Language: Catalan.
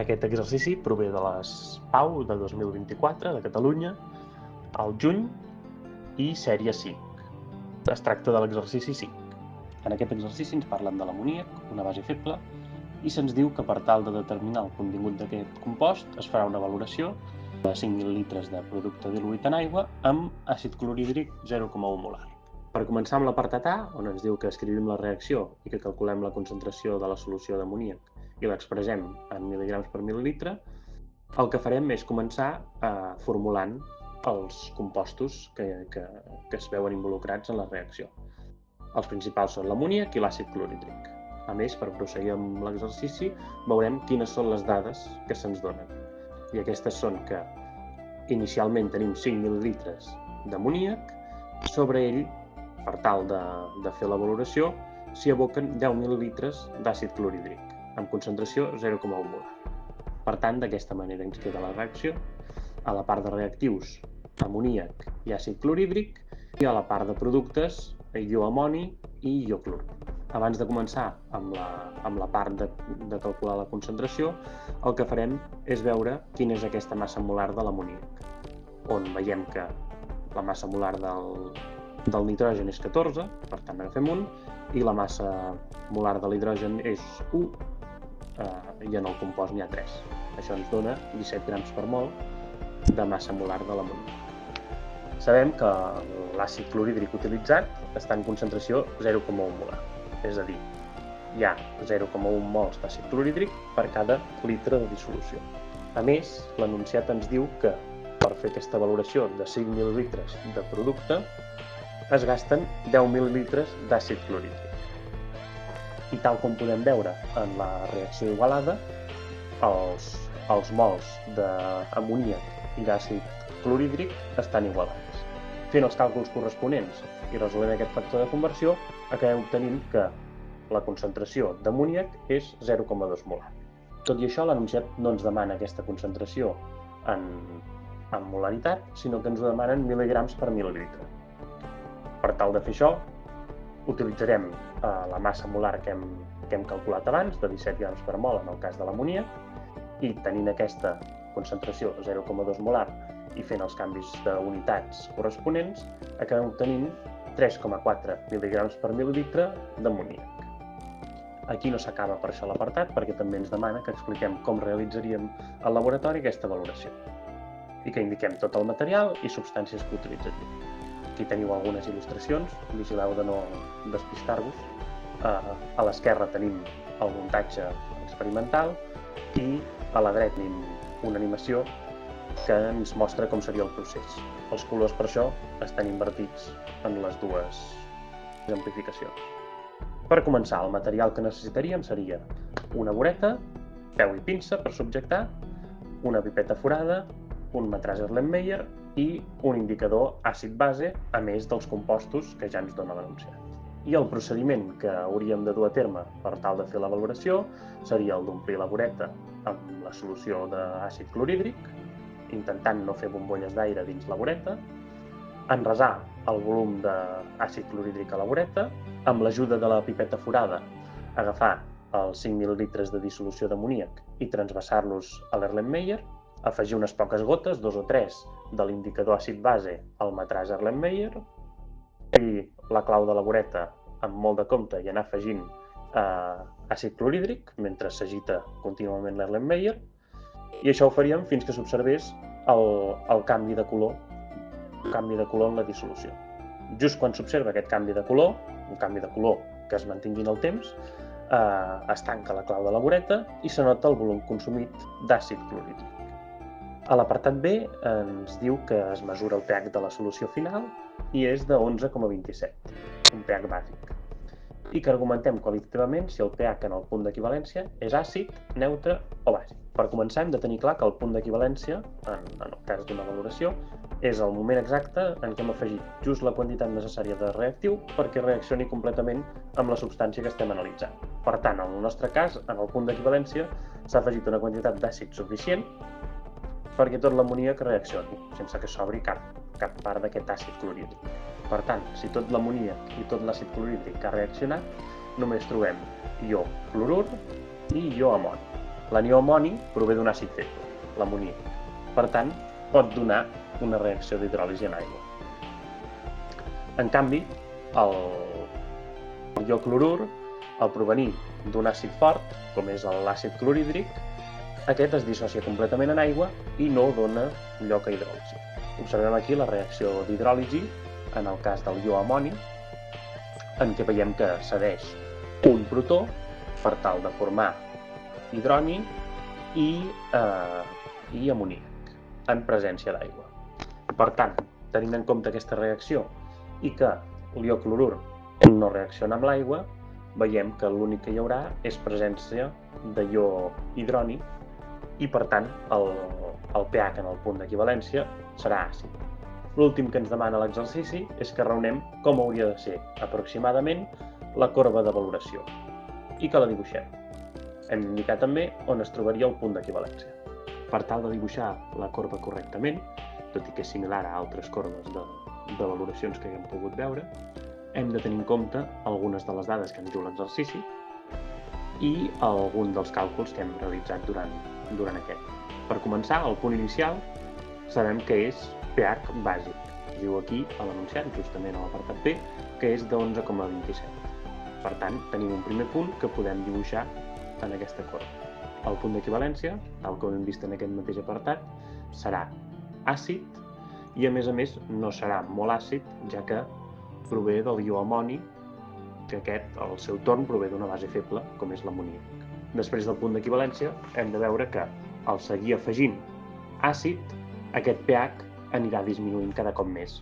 Aquest exercici prové de les PAU de 2024 de Catalunya, al juny i sèrie 5. Es tracta de l'exercici 5. En aquest exercici ens parlen de l'amoníac, una base feble, i se'ns diu que per tal de determinar el contingut d'aquest compost es farà una valoració de 5 mil·lilitres de producte diluït en aigua amb àcid clorhídric 0,1 molar. Per començar amb l'apartat A, on ens diu que escrivim la reacció i que calculem la concentració de la solució d'amoníac i l'expressem en mil·ligrams per mil·lilitre, el que farem és començar formulant els compostos que es veuen involucrats en la reacció. Els principals són l'amoníac i l'àcid clorhídric. A més, per proseguir amb l'exercici, veurem quines són les dades que se'ns donen. I aquestes són que inicialment tenim 5 mil·lilitres d'amoníac, sobre ell, per tal de fer la valoració, s'hi aboquen 10 mil·lilitres d'àcid clorhídric, amb concentració 0,1 molar. Per tant, d'aquesta manera ens queda la reacció. A la part de reactius, amoníac i àcid clorhídric, i a la part de productes, ioamoni i ioclor. Abans de començar amb la part de calcular la concentració, el que farem és veure quina és aquesta massa molar de l'amoníac, on veiem que la massa molar del nitrogen és 14, per tant agafem 1, i la massa molar de l'hidrogen és 1, i en el compost n'hi ha 3. Això ens dona 17 grams per mol de massa molar de l'amoníac. Sabem que l'àcid clorhídric utilitzat està en concentració 0,1 molar, és a dir, hi ha 0,1 mols d'àcid clorhídric per cada litre de dissolució. A més, l'enunciat ens diu que per fer aquesta valoració de 5 mil·lilitres de producte es gasten 10 mil·lilitres d'àcid clorhídric. I tal com podem veure en la reacció igualada, els mols d'amoníac i d'àcid clorhídric estan igualats. Fent els càlculs corresponents i resolent aquest factor de conversió, acabem obtenint que la concentració d'amoníac és 0,2 molar. Tot i això, l'enunciat no ens demana aquesta concentració en molaritat, sinó que ens ho demanen mil·ligrams per mil·lilitre. Per tal de fer això, utilitzarem la massa molar que hem calculat abans, de 17 grams per mol en el cas de l'amoníac, i tenint aquesta concentració 0,2 molar i fent els canvis d'unitats corresponents, acabem obtenint 3,4 mil·ligrams per mil·lilitre d'amoníac. Aquí no s'acaba per això l'apartat, perquè també ens demana que expliquem com realitzaríem al laboratori aquesta valoració i que indiquem tot el material i substàncies que utilitzaríem. Aquí teniu algunes il·lustracions, vigileu de no despistar-vos. A l'esquerra tenim el muntatge experimental i a la dreta tenim una animació que ens mostra com seria el procés. Els colors per això estan invertits en les dues exemplificacions. Per començar, el material que necessitaríem seria una bureta, peu i pinça per subjectar, una pipeta forada, un matràs Erlenmeyer i un indicador àcid-base, a més dels compostos que ja ens dona l'enunciat. I el procediment que hauríem de dur a terme per tal de fer la valoració seria el d'omplir la bureta amb la solució d'àcid clorhídric, intentant no fer bombolles d'aire dins la bureta, enrasar el volum d'àcid clorhídric a la bureta, amb l'ajuda de la pipeta forada, agafar els 5 mil·lilitres de dissolució d'amoníac i transvasar-los a l'Erlenmeyer, afegir unes poques gotes, 2 o 3, de l'indicador àcid-base al matràs Erlenmeyer, i la clau de la bureta amb molt de compte i anar afegint àcid clorhídric mentre s'agita contínuament l'Erlenmeyer, i això ho faríem fins que s'observés el canvi de color en la dissolució. Just quan s'observa aquest canvi de color, un canvi de color que es mantingui en el temps, es tanca la clau de la bureta i s'anota el volum consumit d'àcid clorhídric. A l'apartat B ens diu que es mesura el pH de la solució final i és de 11,27, un pH bàsic, i que argumentem qualitativament si el pH en el punt d'equivalència és àcid, neutre o bàsic. Per començar, hem de tenir clar que el punt d'equivalència, en el cas d'una valoració, és el moment exacte en què hem afegit just la quantitat necessària de reactiu perquè reaccioni completament amb la substància que estem analitzant. Per tant, en el nostre cas, en el punt d'equivalència, s'ha afegit una quantitat d'àcid suficient perquè tot l'amoníac reaccioni, sense que s'obri cap part d'aquest àcid clorhídric. Per tant, si tot l'amoníac i tot l'àcid clorhídric ha reaccionat, només trobem ió clorur i ió amoni. L'anió amoni prové d'un àcid feble, l'amoníac. Per tant, pot donar una reacció d'hidròlisi en aigua. En canvi, el ió clorur, al provenir d'un àcid fort, com és l'àcid clorhídric, aquest es dissocia completament en aigua i no dona lloc a hidròlisi. Observem aquí la reacció d'hidròlisi, en el cas del ió amoni, en què veiem que cedeix un protó per tal de formar hidroni i amoníac en presència d'aigua. Per tant, tenint en compte aquesta reacció i que l'ió clorur no reacciona amb l'aigua, veiem que l'únic que hi haurà és presència de ió hidroni i, per tant, el pH en el punt d'equivalència serà àcid. L'últim que ens demana l'exercici és que raonem com hauria de ser aproximadament la corba de valoració i que la dibuixem. Hem d'indicar també on es trobaria el punt d'equivalència. Per tal de dibuixar la corba correctament, tot i que és similar a altres corbes de valoracions que haguem pogut veure, hem de tenir en compte algunes de les dades que ens diu l'exercici i algun dels càlculs que hem realitzat durant aquest. Per començar, el punt inicial sabem que és pH bàsic. Es diu aquí a l'enunciat, justament a l'apartat B, que és de 11,27. Per tant, tenim un primer punt que podem dibuixar en aquesta corba. El punt d'equivalència, tal com hem vist en aquest mateix apartat, serà àcid i, a més, no serà molt àcid, ja que prové del ió amoni, que aquest, al seu torn, prové d'una base feble, com és l'amoníac. Després del punt d'equivalència, hem de veure que, al seguir afegint àcid, aquest pH anirà disminuint cada cop més